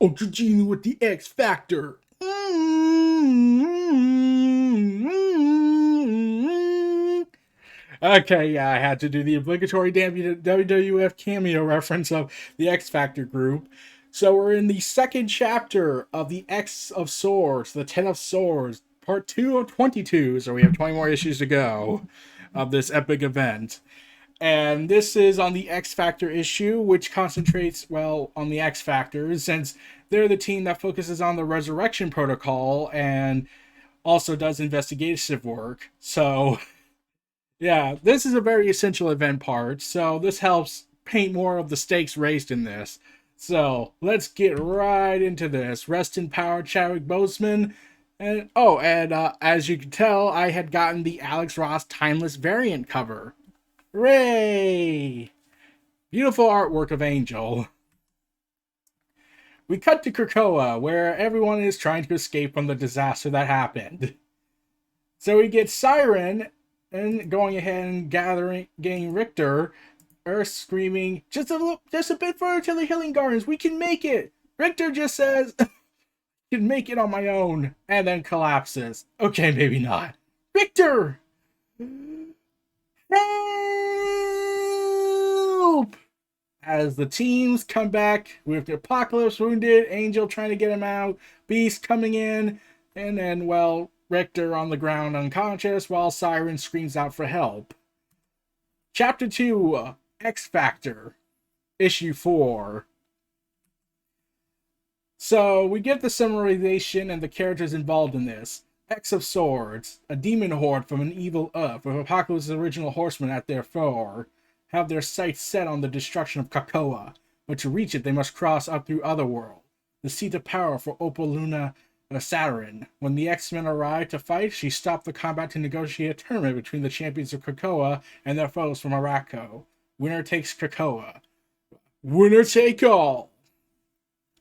Ultra Genie with the X Factor. Okay, yeah, I had to do the obligatory WWF cameo reference of the X Factor group. So we're in the second chapter of the X of Swords, the Ten of Swords, part 2 of 22. So we have 20 more issues to go of this epic event. And this is on the X Factor issue, which concentrates, well, on the X Factors, since they're the team that focuses on the Resurrection Protocol and also does investigative work. So, yeah, this is a very essential event part, so this helps paint more of the stakes raised in this. So, let's get right into this. Rest in power, Chadwick Boseman. And, as you can tell, I had gotten the Alex Ross Timeless variant cover. Hooray! Beautiful artwork of Angel. We cut to Krakoa, where everyone is trying to escape from the disaster that happened. So we get Siren and going ahead and getting Richter, Earth screaming, just a bit further to the Healing Gardens, we can make it! Richter just says, I can make it on my own, and then collapses. Okay, maybe not. Richter! Help! As the teams come back with Apocalypse wounded, Angel trying to get him out, Beast coming in, and then, well, Richter on the ground unconscious while Siren screams out for help. Chapter 2, X Factor, Issue 4. So, we get the summarization and the characters involved in this. X of Swords, a demon horde from an evil Earth, with Apocalypse's original horsemen at their fore, have their sights set on the destruction of Krakoa, but to reach it they must cross up through Otherworld, the seat of power for Opal Luna Saturn. When the X-Men arrived to fight, she stopped the combat to negotiate a tournament between the champions of Krakoa and their foes from Arakko. Winner takes Krakoa. Winner take all!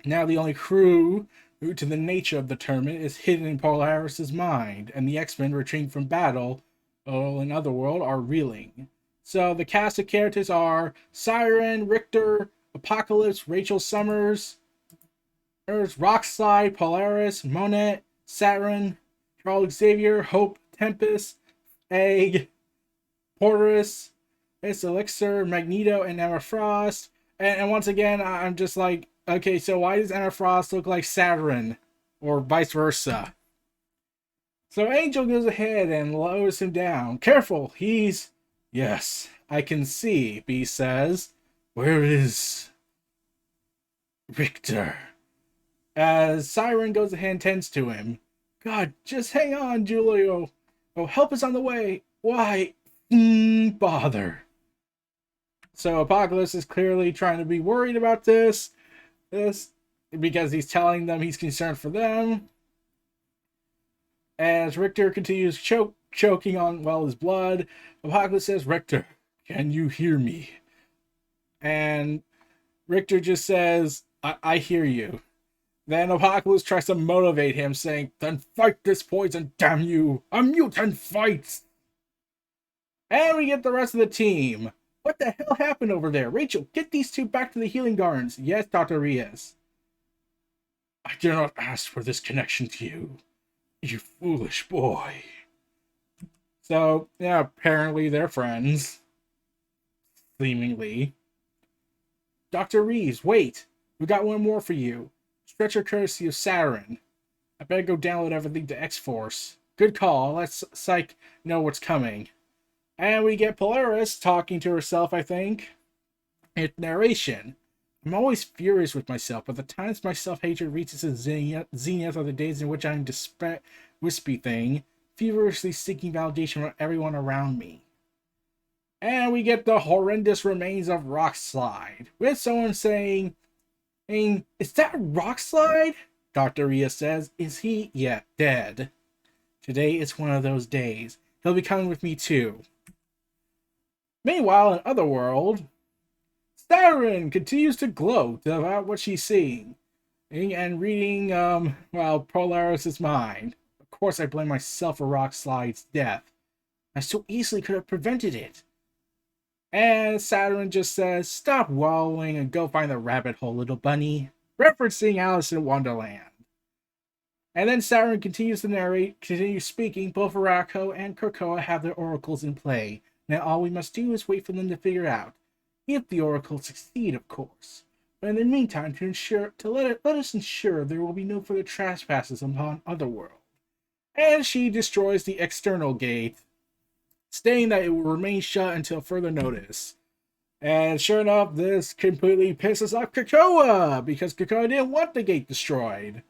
Now the only clue to the nature of the tournament is hidden in Polaris' mind, and the X-Men retreating from battle, in Otherworld, are reeling. So the cast of characters are Siren, Richter, Apocalypse, Rachel Summers, Rockslide, Polaris, Monet, Saturn, Charles Xavier, Hope, Tempest, Egg, Porterus, Elixir, Magneto, and Emma Frost. And once again, I'm just like, okay, so why does Emma Frost look like Saturn? Or vice versa? So Angel goes ahead and lowers him down. Careful, he's... Yes, I can see, B says. Where is... Richter? As Siren goes ahead and tends to him. God, just hang on, Julio. Oh, help is on the way. Why? Bother. So Apocalypse is clearly trying to be worried about this because he's telling them he's concerned for them. As Richter continues choking on, well, his blood, Apocalypse says, Richter, can you hear me? And Richter just says, I hear you. Then Apocalypse tries to motivate him, saying, then fight this poison, damn you! A mutant fights! And we get the rest of the team. What the hell happened over there? Rachel, get these two back to the Healing Gardens. Yes, Dr. Reyes. I dare not ask for this connection to you, you foolish boy. So, yeah, apparently they're friends. Seemingly. Dr. Reeves, wait. We got one more for you. Stretcher courtesy of Saturn. I better go download everything to X-Force. Good call. I'll let Psyche know what's coming. And we get Polaris talking to herself, I think. It's narration. I'm always furious with myself, but the times my self-hatred reaches its zenith are the days in which I'm wispy thing, feverishly seeking validation from everyone around me. And we get the horrendous remains of Rockslide, with someone saying, is that Rockslide? Dr. Rhea says, is he? Yeah, dead. Today is one of those days. He'll be coming with me too. Meanwhile, in Otherworld, Saturn continues to gloat about what she's seeing and reading, Polaris' mind. Of course, I blame myself for Rockslide's death. I so easily could have prevented it. And Saturn just says, stop wallowing and go find the rabbit hole, little bunny. referencing Alice in Wonderland. And then Sauron continues to narrate, continues speaking. Both Araco and Krakoa have their oracles in play. Now all we must do is wait for them to figure out. If the oracles succeed, of course. But in the meantime, let us ensure there will be no further trespasses upon Otherworld. And she destroys the external gate, stating that it will remain shut until further notice. And sure enough, this completely pisses off Krakoa, because Krakoa didn't want the gate destroyed.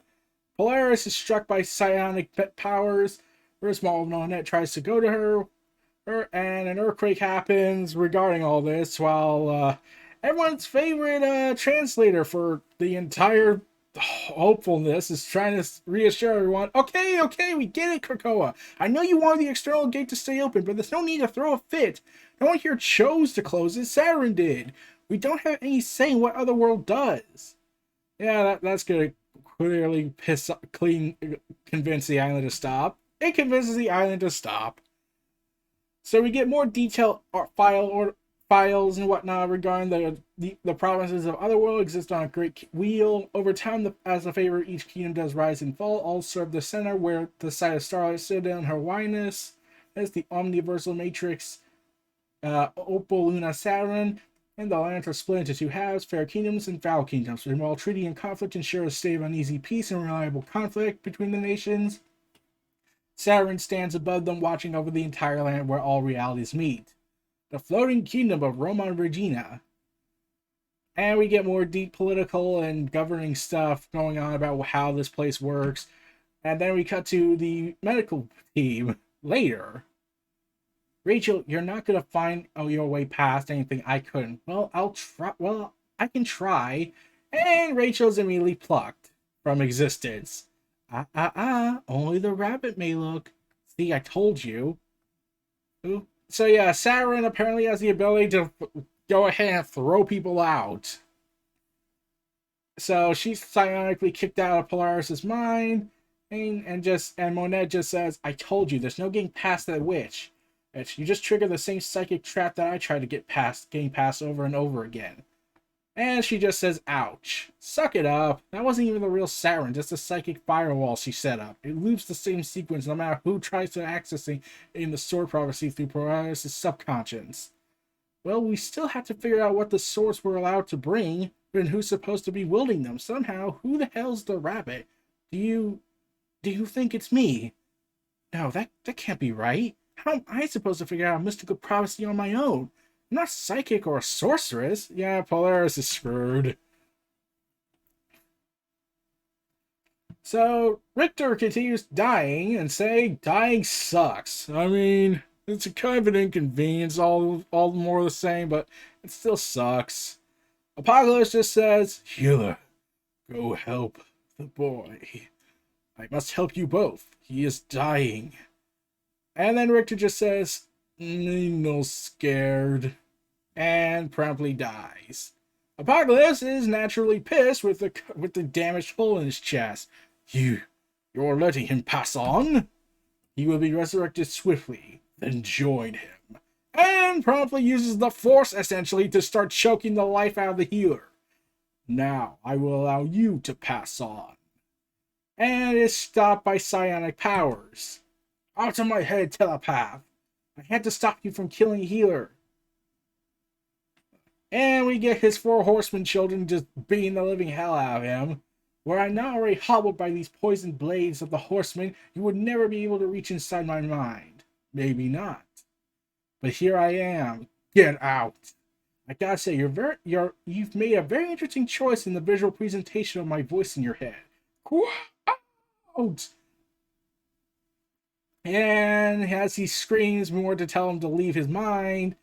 Polaris is struck by psionic powers. Her small Monette tries to go to her, and an earthquake happens regarding all this, while everyone's favorite translator for the entire hopefulness is trying to reassure everyone, okay, we get it, Krakoa. I know you wanted the external gate to stay open, but there's no need to throw a fit. No one here chose to close it, Sauron did. We don't have any say in what Otherworld does. Yeah, that's gonna clearly convince the island to stop. It convinces the island to stop. So we get more detailed files and whatnot regarding the provinces of Otherworld exist on a great wheel. Over time, as a favor, each kingdom does rise and fall. All serve the center where the site of Starlight Citadel and her Hyrule is the omniversal matrix Opal Luna Sauron, and the lands are split into two halves, fair kingdoms and foul kingdoms. And while treaty and conflict ensure a state of uneasy peace and reliable conflict between the nations, Sauron stands above them, watching over the entire land where all realities meet. The floating kingdom of Roma Regina. And we get more deep political and governing stuff going on about how this place works. And then we cut to the medical team later. Rachel, you're not going to find your way past anything I couldn't. Well, I'll try. Well, I can try. And Rachel's immediately plucked from existence. Only the rabbit may look. See, I told you. Ooh. So yeah, Sauron apparently has the ability to go ahead and throw people out. So she's psionically kicked out of Polaris's mind, and Monette just says, I told you, there's no getting past that witch. You just trigger the same psychic trap that I tried to getting past over and over again. And she just says, ouch. Suck it up. That wasn't even the real Sauron, just a psychic firewall she set up. It loops the same sequence no matter who tries to access it in the sword prophecy through Polaris' subconscious. Well, we still have to figure out what the swords were allowed to bring, and who's supposed to be wielding them. Somehow, who the hell's the rabbit? Do you think it's me? No, that can't be right. How am I supposed to figure out mystical prophecy on my own? I'm not psychic or a sorceress. Yeah, Polaris is screwed. So, Richter continues dying and saying dying sucks. I mean, it's a kind of an inconvenience, all more the same, but it still sucks. Apocalypse just says, Healer, go help the boy. I must help you both. He is dying. And then Richter just says, no scared, and promptly dies. Apocalypse is naturally pissed with the damaged hole in his chest. You're letting him pass on? He will be resurrected swiftly, then join him. And promptly uses the Force, essentially, to start choking the life out of the healer. Now, I will allow you to pass on. And is stopped by psionic powers. Out of my head, telepath. I had to stop you from killing a healer. And we get his 4 horsemen children just beating the living hell out of him. Were I not already hobbled by these poisoned blades of the horsemen, you would never be able to reach inside my mind. Maybe not. But here I am. Get out. I gotta say, you've made a very interesting choice in the visual presentation of my voice in your head. Out! And as he screams more to tell him to leave his mind,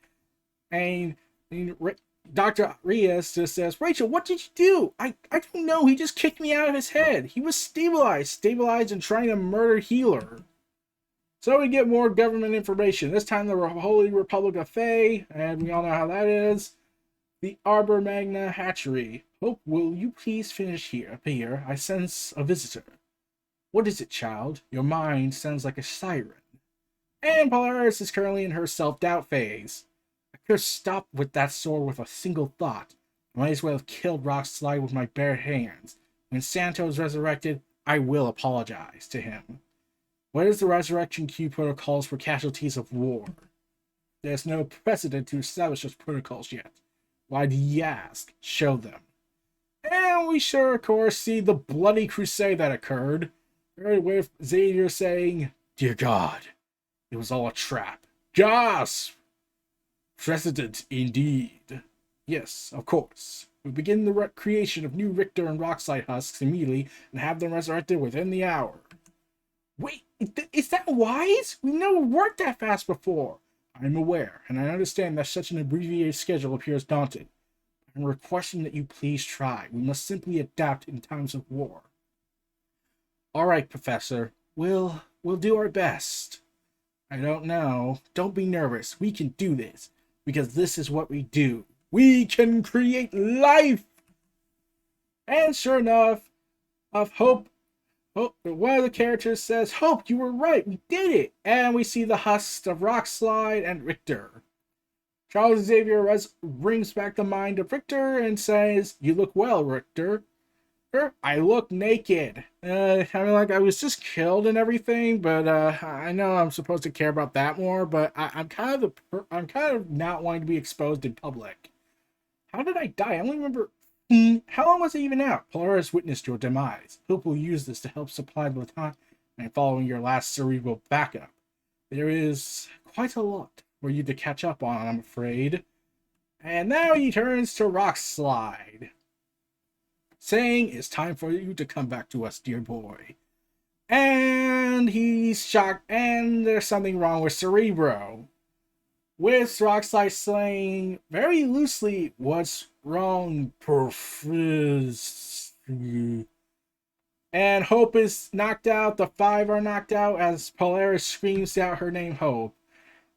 and Dr. Rias just says, Rachel, what did you do? I don't know. He just kicked me out of his head. He was stabilized and trying to murder Healer. So we get more government information. This time the Holy Republic of Fae, and we all know how that is. The Arbor Magna Hatchery. Hope, will you please finish up here? I sense a visitor. What is it, child? Your mind sounds like a siren. And Polaris is currently in her self-doubt phase. I could have stopped with that sword with a single thought. I might as well have killed Rockslide with my bare hands. When Santo is resurrected, I will apologize to him. What is the resurrection queue protocols for casualties of war? There's no precedent to establish those protocols yet. Why do you ask? Show them. And we sure, of course, see the bloody crusade that occurred, with Xavier saying, "Dear God, it was all a trap." Gasp! Precedent indeed. Yes, of course. We begin the creation of new Richter and Rockslide husks immediately and have them resurrected within the hour. Wait, is that wise? We've never worked that fast before. I'm aware, and I understand that such an abbreviated schedule appears daunting. I'm requesting that you please try. We must simply adapt in times of war. All right, Professor. We'll do our best. I don't know. Don't be nervous. We can do this, because this is what we do. We can create life! And sure enough, Hope, one of the characters says, "Hope, you were right. We did it." And we see the husks of Rockslide and Richter. Charles Xavier brings back the mind of Richter and says, "You look well, Richter." "I look naked." I mean, like, I was just killed and everything, but I know I'm supposed to care about that more. But I'm kind of not wanting to be exposed in public. How did I die? I only remember. How long was it even out? Polaris witnessed your demise. Hope will use this to help supply the time and following your last cerebral backup. There is quite a lot for you to catch up on, I'm afraid. And now he turns to Rockslide, saying, "It's time for you to come back to us, dear boy." And he's shocked, and there's something wrong with Cerebro. With Rockslide saying very loosely, "What's wrong, Professor?" And Hope is knocked out. The five are knocked out as Polaris screams out her name, Hope.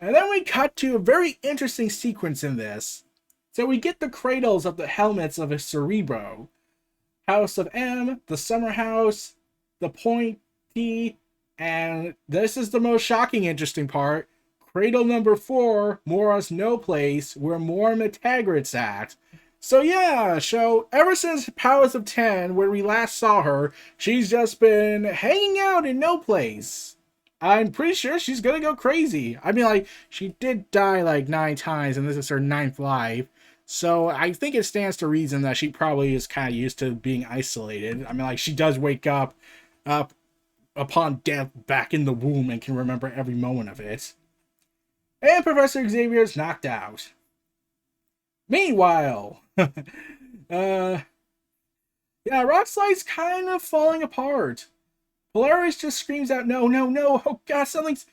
And then we cut to a very interesting sequence in this. So we get the cradles of the helmets of a Cerebro. House of M, the Summer House, the Pointy, and this is the most shocking, interesting part. Cradle number 4, Mora's No Place, where Mora Matagrit's at. So yeah, so ever since Powers of 10, where we last saw her, she's just been hanging out in No Place. I'm pretty sure she's gonna go crazy. I mean, like, she did die like 9 times, and this is her 9th life. So I think it stands to reason that she probably is kind of used to being isolated. I mean, like, she does wake up upon death back in the womb and can remember every moment of it. And Professor Xavier is knocked out. Meanwhile, yeah, Rockslide's kind of falling apart. Polaris just screams out, "No, no, no! Oh God, something's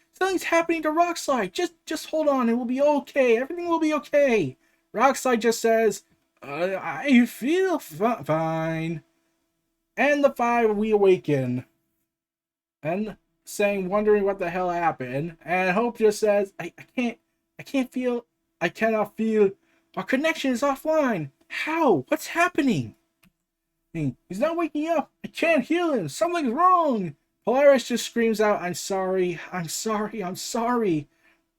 happening to Rockslide. Just hold on, it will be okay. Everything will be okay." Rockslide just says, "I feel fine." And the five reawaken, and wondering what the hell happened. And Hope just says, I cannot feel. Our connection is offline. How? What's happening?" "He's not waking up. I can't heal him. Something's wrong." Polaris just screams out, "I'm sorry. I'm sorry. I'm sorry.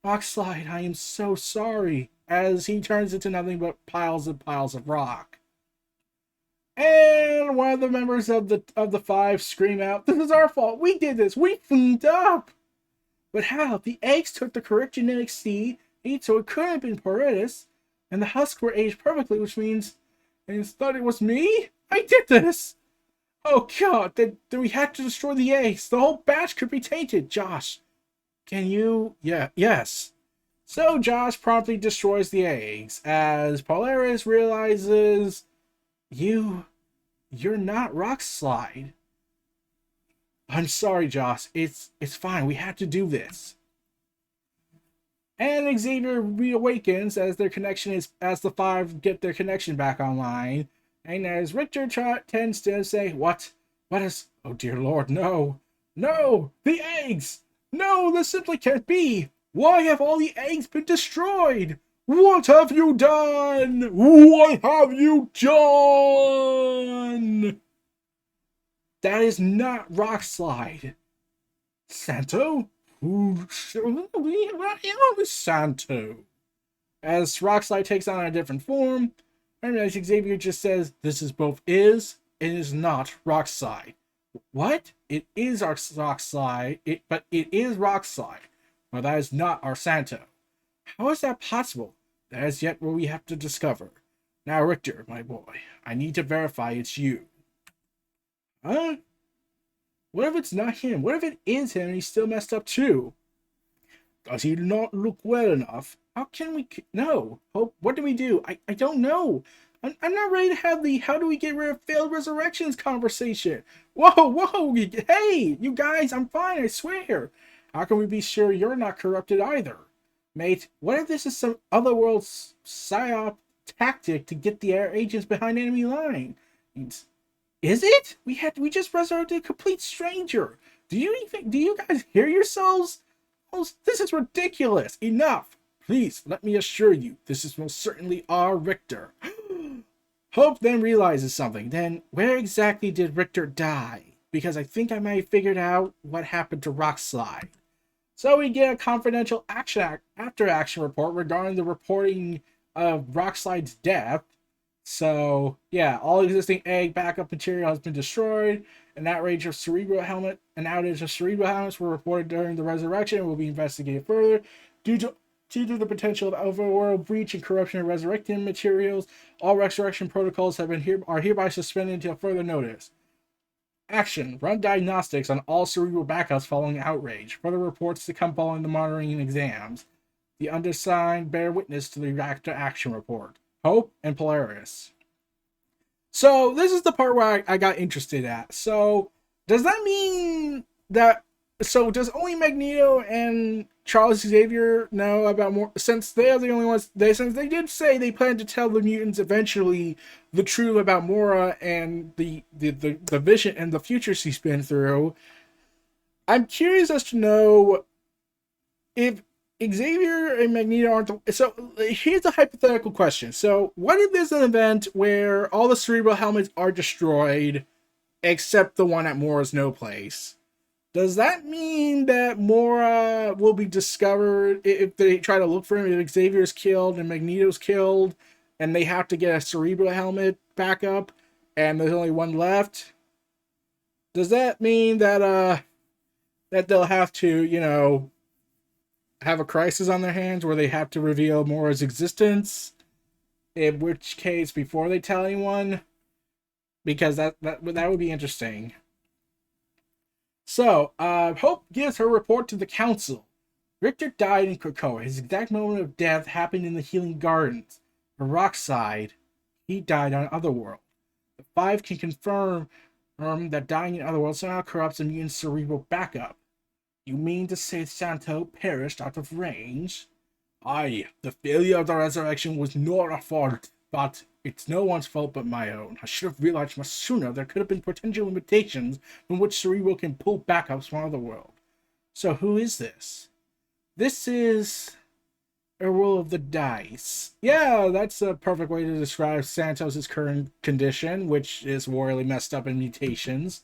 Rockslide, I am so sorry," as he turns into nothing but piles and piles of rock. And one of the members of the five scream out, "This is our fault. We did this. We fucked up." "But how? The eggs took the correct genetic seed, so it couldn't have been Paredes, and the husks were aged perfectly, which means and thought it was me? I did this! Oh God, then we had to destroy the eggs. The whole batch could be tainted. Josh, can you..." "Yeah, yes." So Josh promptly destroys the eggs as Polaris realizes, You're not Rockslide." "I'm sorry, Josh. It's fine. We had to do this." And Xavier reawakens as as the five get their connection back online. And as Richter tends to say, What is... Oh dear Lord, no. No! The eggs! No, this simply can't be! Why have all the eggs been destroyed? What have you done? What have you done? That is not Rockslide. Santo? Who is Santo? As Rockslide takes on a different form, I realize Xavier just says this is both is and is not rock slide. What? It is our rock slide, but it is rock slide. But that is not our Santo. How is that possible? That is yet what we have to discover. Now, Richter, my boy, I need to verify it's you. Huh? What if it's not him? What if it is him and he's still messed up too? Does he not look well enough? How can we... No. Hope, what do we do? I don't know. I'm not ready to have the how do we get rid of failed resurrections conversation. Whoa. Hey, you guys, I'm fine, I swear. How can we be sure you're not corrupted either? Mate, what if this is some otherworld psyop tactic to get the air agents behind enemy line? Is it? We just resurrected a complete stranger. Do you guys hear yourselves? Oh, this is ridiculous. Enough. Please, let me assure you, this is most certainly our Richter. Hope then realizes something. Then, where exactly did Richter die? Because I think I might have figured out what happened to Rockslide. So we get a confidential after-action report regarding the reporting of Rockslide's death. So, yeah, all existing egg backup material has been destroyed. An outage of cerebral helmets were reported during the resurrection and will be investigated further. Due to the potential of overworld breach and corruption of resurrecting materials, all resurrection protocols are hereby suspended until further notice. Action. Run diagnostics on all cerebral backups following outrage. Further reports to come following the monitoring and exams. The undersigned bear witness to the action report. Hope and Polaris. So this is the part where I got interested at. So does that mean that... So does only Magneto and Charles Xavier know about more, since they are the only ones, since they did say they plan to tell the mutants eventually the truth about Mora and the vision and the future she's been through. I'm curious as to know if Xavier and Magneto aren't so here's a hypothetical question. So what if there's an event where all the cerebral helmets are destroyed except the one at Mora's no place? Does that mean that Mora will be discovered if they try to look for him, if Xavier's killed and Magneto's killed, and they have to get a cerebral helmet back up, and there's only one left? Does that mean that that they'll have to, have a crisis on their hands where they have to reveal Mora's existence? In which case, before they tell anyone? Because that would be interesting. So, Hope gives her report to the council. Richter died in Krakoa. His exact moment of death happened in the Healing Gardens. For Rockside, he died on Otherworld. The Five can confirm that dying in Otherworld somehow corrupts a mutant's cerebral backup. You mean to say Santo perished out of range? Aye, the failure of the resurrection was not our fault, but it's no one's fault but my own. I should have realized much sooner there could have been potential limitations from which Cerebral can pull backups from Otherworld. So who is this? This is a roll of the dice. Yeah, that's a perfect way to describe Santos' current condition, which is royally messed up in mutations.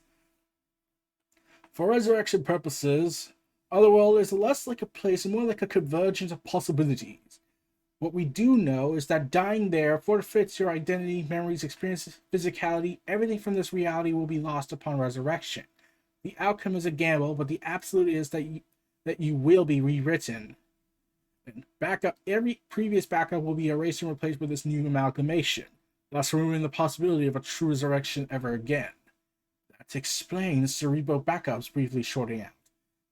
For resurrection purposes, Otherworld is less like a place and more like a convergence of possibilities. What we do know is that dying there forfeits your identity, memories, experiences, physicality. Everything from this reality will be lost upon resurrection. The outcome is a gamble, but the absolute is that you will be rewritten. And every previous backup will be erased and replaced with this new amalgamation, thus removing the possibility of a true resurrection ever again. That explains Cerebral backups briefly shorting out.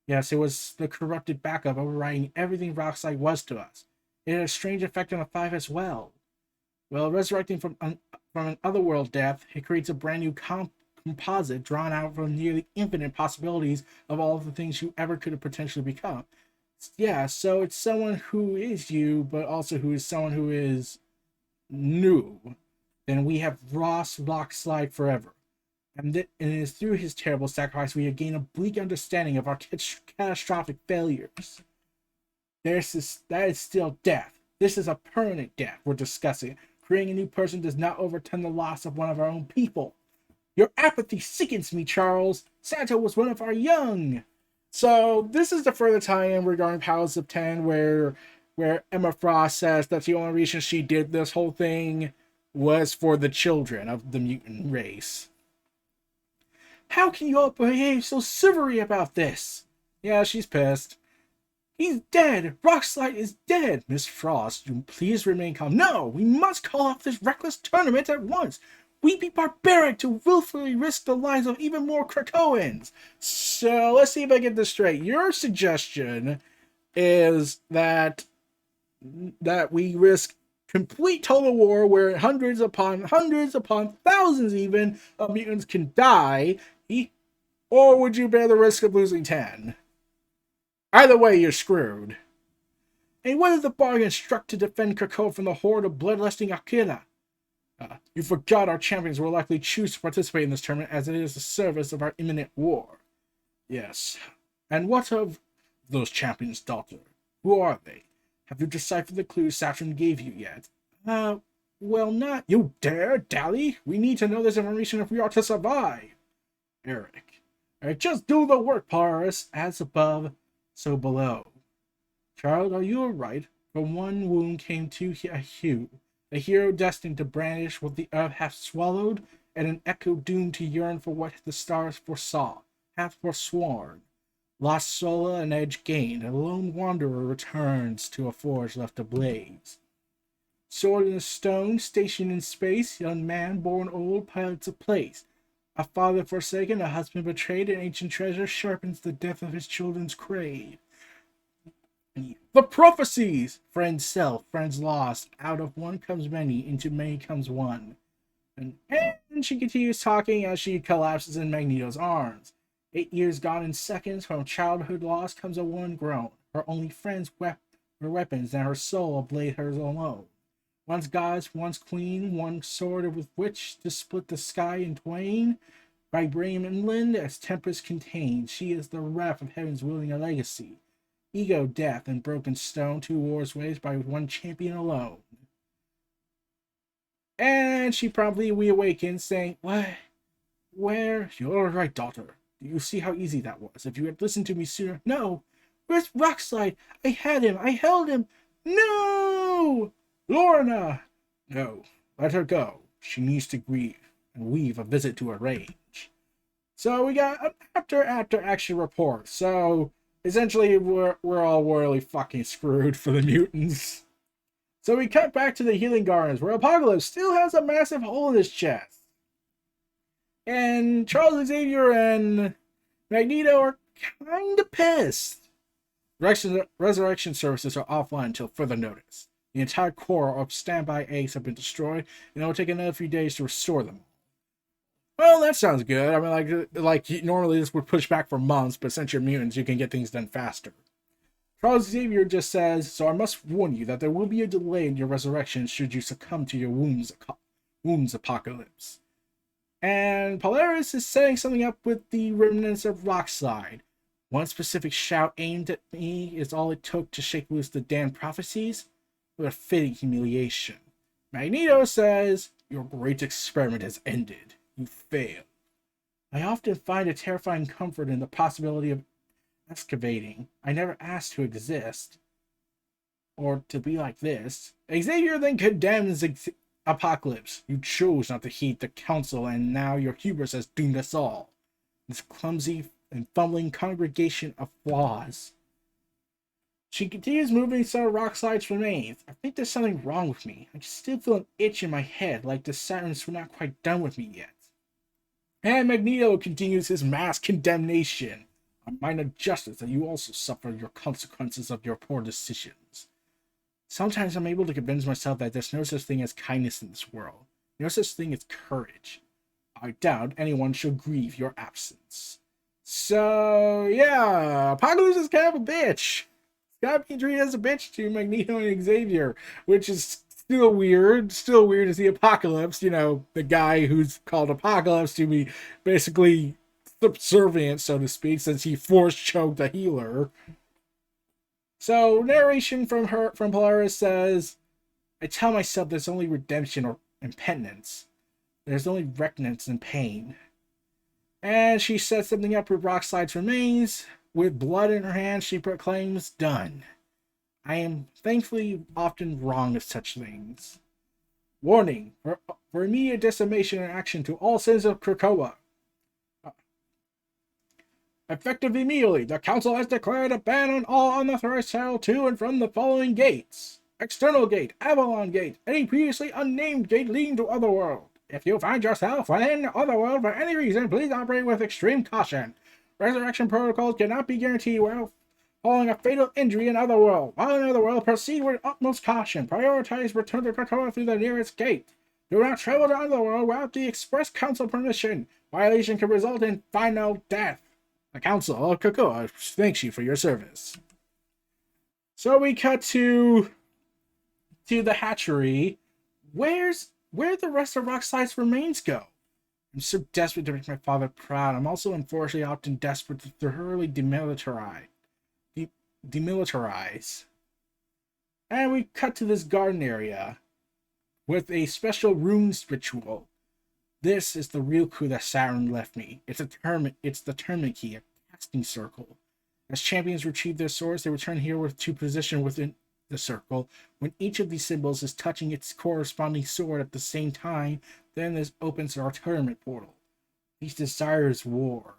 Yes, it was the corrupted backup overriding everything Rockslide was to us. It had a strange effect on the Five as well. Well, resurrecting from an otherworld death, it creates a brand new composite drawn out from nearly infinite possibilities of all of the things you ever could have potentially become. Yeah, so it's someone who is you, but also who is someone who is new. Then we have Ross Rockslide forever. And it is through his terrible sacrifice we have gained a bleak understanding of our catastrophic failures. That is still death. This is a permanent death we're discussing. Creating a new person does not overturn the loss of one of our own people. Your apathy sickens me, Charles. Santo was one of our young. So this is the further tie-in regarding Powers of 10 where Emma Frost says that the only reason she did this whole thing was for the children of the mutant race. How can you all behave so silvery about this? Yeah, she's pissed. He's dead! Rockslide is dead! Miss Frost, you please remain calm. No! We must call off this reckless tournament at once! We'd be barbaric to willfully risk the lives of even more Krakoans! So, let's see if I get this straight. Your suggestion is that we risk complete total war where hundreds upon thousands even of mutants can die, or would you bear the risk of losing 10? Either way, you're screwed. And what if the bargain struck to defend Krakow from the horde of bloodlusting Akira? You forgot our champions will likely choose to participate in this tournament as it is the service of our imminent war. Yes. And what of those champions, daughter? Who are they? Have you deciphered the clues Saturn gave you yet? Well, not. You dare dally? We need to know this information if we are to survive. Eric. Just do the work, Polaris. As above, so below. Child, are you alright? From one wound came two a hue, a hero destined to brandish what the earth hath swallowed, and an echo doomed to yearn for what the stars foresaw, hath forsworn. Lost Sola an edge gained, and a lone wanderer returns to a forge left ablaze. Sword in a stone, stationed in space, young man born old pilots a place. A father forsaken, a husband betrayed, an ancient treasure sharpens the death of his children's crave. The prophecies! Friends self, friends lost. Out of one comes many, into many comes one. And she continues talking as she collapses in Magneto's arms. 8 years gone in seconds, from childhood lost comes a woman grown. Her only friends her weapons, and her soul ablaze hers alone. Once goddess, once queen, one sword with which to split the sky in twain. Vibranium inland as tempest contained, she is the wrath of heaven's willing a legacy. Ego, death, and broken stone, 2 wars waged by one champion alone. And she promptly reawakens, saying, What? Where? You're right, daughter. Do you see how easy that was? If you had listened to me sooner. No! Where's Rockslide? I had him! I held him! No! Lorna! No, let her go. She needs to grieve and weave a visit to arrange. So we got an after action report. So essentially we're all royally fucking screwed for the mutants. So we cut back to the Healing Gardens where Apocalypse still has a massive hole in his chest. And Charles Xavier and Magneto are kinda pissed. Resurrection services are offline until further notice. The entire core of standby eggs have been destroyed, and it will take another few days to restore them. Well, that sounds good. I mean, like normally this would push back for months, but since you're mutants, you can get things done faster. Charles Xavier just says, so I must warn you that there will be a delay in your resurrection should you succumb to your wounds apocalypse. And Polaris is setting something up with the remnants of Rockslide. One specific shout aimed at me is all it took to shake loose the damned prophecies. What a fitting humiliation. Magneto says, your great experiment has ended. You failed. I often find a terrifying comfort in the possibility of excavating. I never asked to exist. Or to be like this. Xavier then condemns Apocalypse. You chose not to heed the counsel, and now your hubris has doomed us all. This clumsy and fumbling congregation of flaws. She continues moving some of Rockslide's remains. I think there's something wrong with me. I still feel an itch in my head, like the Saturns were not quite done with me yet. And Magneto continues his mass condemnation. I mind of justice that you also suffer your consequences of your poor decisions. Sometimes I'm able to convince myself that there's no such thing as kindness in this world. No such thing as courage. I doubt anyone shall grieve your absence. So, yeah, Apocalypse is kind of a bitch. Got being treated as a bitch to Magneto and Xavier, which is still weird. Still weird to see Apocalypse, you know, the guy who's called Apocalypse, to be basically subservient, so to speak, since he force choked a healer. So narration from Polaris says, I tell myself there's only redemption and penitence. There's only recompense and pain. And she sets something up with Rockslide's remains. With blood in her hands, she proclaims, done. I am thankfully often wrong of such things. Warning, for immediate decimation and action to all citizens of Krakoa. Effective immediately, the Council has declared a ban on all unauthorized travel to and from the following gates. External Gate, Avalon Gate, any previously unnamed gate leading to Otherworld. If you find yourself within Otherworld for any reason, please operate with extreme caution. Resurrection protocols cannot be guaranteed while following a fatal injury in Otherworld. While in Otherworld, proceed with utmost caution. Prioritize return to Krakoa through the nearest gate. Do not travel to Otherworld without the express Council permission. Violation can result in final death. The Council of Krakoa thanks you for your service. So we cut to the hatchery. Where the rest of Rockslide's remains go? I'm so desperate to make my father proud. I'm also unfortunately often desperate to thoroughly demilitarize. And we cut to this garden area with a special runes ritual. This is the real clue that Saturn left me. It's the tournament key, a casting circle. As champions retrieve their swords, they return here to position within the circle. When each of these symbols is touching its corresponding sword at the same time, then this opens our tournament portal. Each desires war.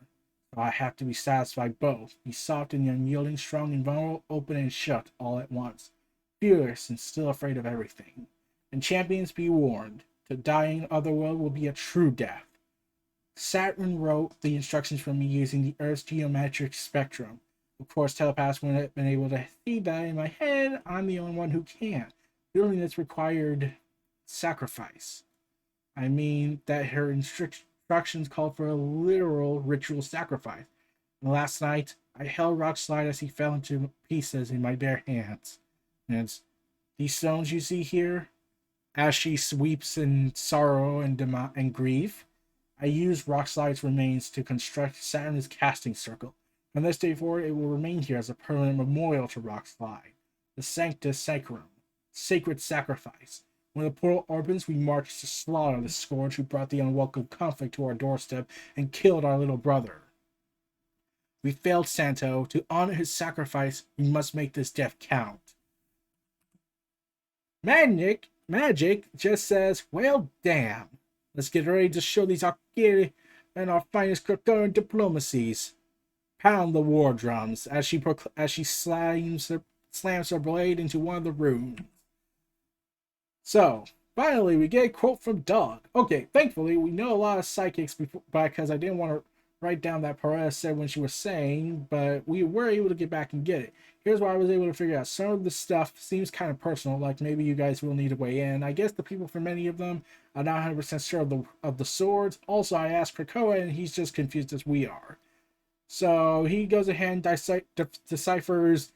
So I have to be satisfied both. Be soft and unyielding, strong and vulnerable, open and shut all at once. Fierce and still afraid of everything. And champions, be warned. To die in Otherworld will be a true death. Saturn wrote the instructions for me using the Earth's geometric spectrum. Of course, telepaths wouldn't have been able to see that in my head. I'm the only one who can. Building this required sacrifice. I mean that her instructions called for a literal ritual sacrifice. And last night, I held Rockslide as he fell into pieces in my bare hands. And these stones you see here, as she sweeps in sorrow and grief, I used Rockslide's remains to construct Saturn's casting circle. From this day forward, it will remain here as a permanent memorial to Rockslide. The Sanctus Sacrum, sacred sacrifice. When the portal opens, we march to slaughter the scourge who brought the unwelcome conflict to our doorstep and killed our little brother. We failed Santo. To honor his sacrifice, we must make this death count. Magic just says, well, damn. Let's get ready to show these Akiri and our finest Krakoan diplomacies. Pound the war drums as she slams her blade into one of the runes. So, finally, we get a quote from Doug. Okay, thankfully, we know a lot of psychics because I didn't want to write down that Perez said when she was saying, but we were able to get back and get it. Here's what I was able to figure out. Some of the stuff seems kind of personal, like maybe you guys will need to weigh in. I guess the people for many of them are not 100% sure of the swords. Also, I asked Krakoa, and he's just confused as we are. So he goes ahead and deciphers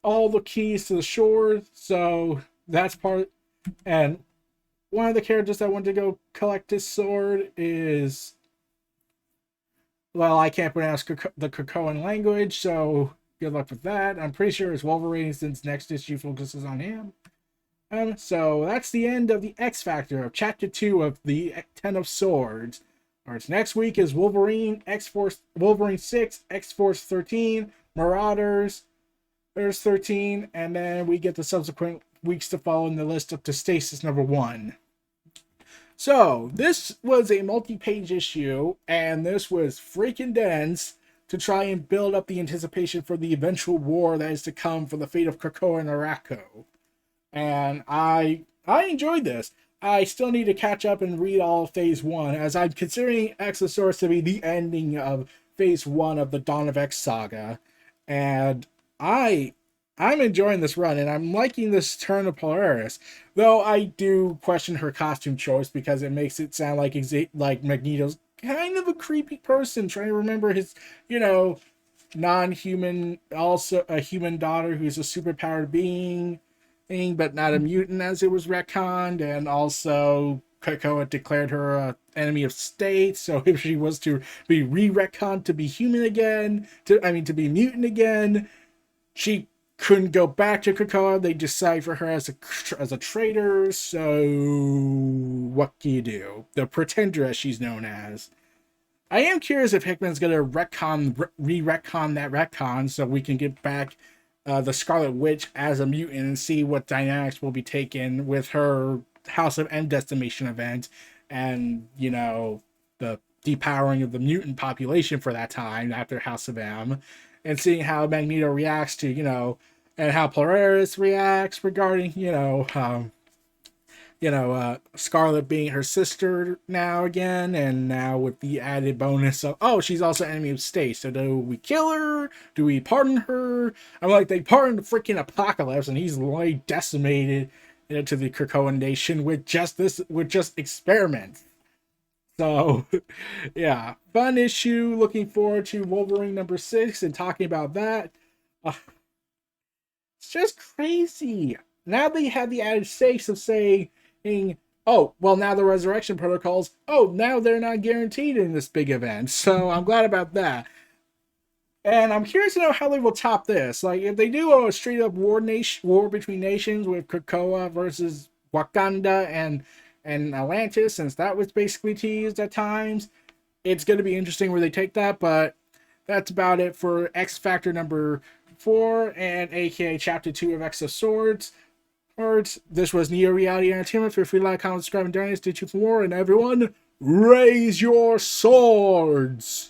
all the keys to the shore. So that's part. And one of the characters that wanted to go collect his sword is, well, I can't pronounce the Krakoan language, so good luck with that. I'm pretty sure it's Wolverine since next issue focuses on him. So that's the end of the X Factor of Chapter 2 of the 10 of Swords. Alright, next week is Wolverine, X-Force, Wolverine 6, X-Force 13, Marauders, there's 13, and then we get the subsequent weeks to follow in the list up to Stasis number 1. So, this was a multi-page issue, and this was freaking dense to try and build up the anticipation for the eventual war that is to come for the fate of Krakoa and Arakko. And I enjoyed this. I still need to catch up and read all of Phase 1, as I'm considering Exosaurus to be the ending of Phase 1 of the Dawn of X saga. And I'm enjoying this run, and I'm liking this turn of Polaris. Though I do question her costume choice, because it makes it sound like Magneto's kind of a creepy person, trying to remember his, non-human, also a human daughter who's a superpowered being, but not a mutant as it was retconned, and also Krakoa declared her an enemy of state, so if she was to be re-retconned to be human again, to be mutant again, she couldn't go back to Krakoa. They decipher her as a traitor, so what can you do? The Pretender, as she's known as. I am curious if Hickman's going to re-retcon that retcon so we can get back the Scarlet Witch as a mutant and see what dynamics will be taken with her House of M decimation event, and the depowering of the mutant population for that time after House of M, and seeing how Magneto reacts to and how Polaris reacts regarding Scarlet being her sister now again, and now with the added bonus of, oh, she's also enemy of state. So do we kill her? Do we pardon her? I'm like, they pardoned freaking Apocalypse, and he's like decimated into the Krakoan nation with just experiments. So, yeah, fun issue. Looking forward to Wolverine #6 and talking about that. Uh, it's just crazy. Now they have the added stakes of saying, oh, well, now the resurrection protocols, oh, now they're not guaranteed in this big event. So I'm glad about that. And I'm curious to know how they will top this. Like, if they do a straight up war between nations with Krakoa versus Wakanda and Atlantis, since that was basically teased at times, it's going to be interesting where they take that. But that's about it for X Factor #4 and aka Chapter 2 of X of Swords. This was Neo Reality Entertainment. Feel free to like, comment, subscribe, and donate. Stay tuned for more. And everyone, raise your swords!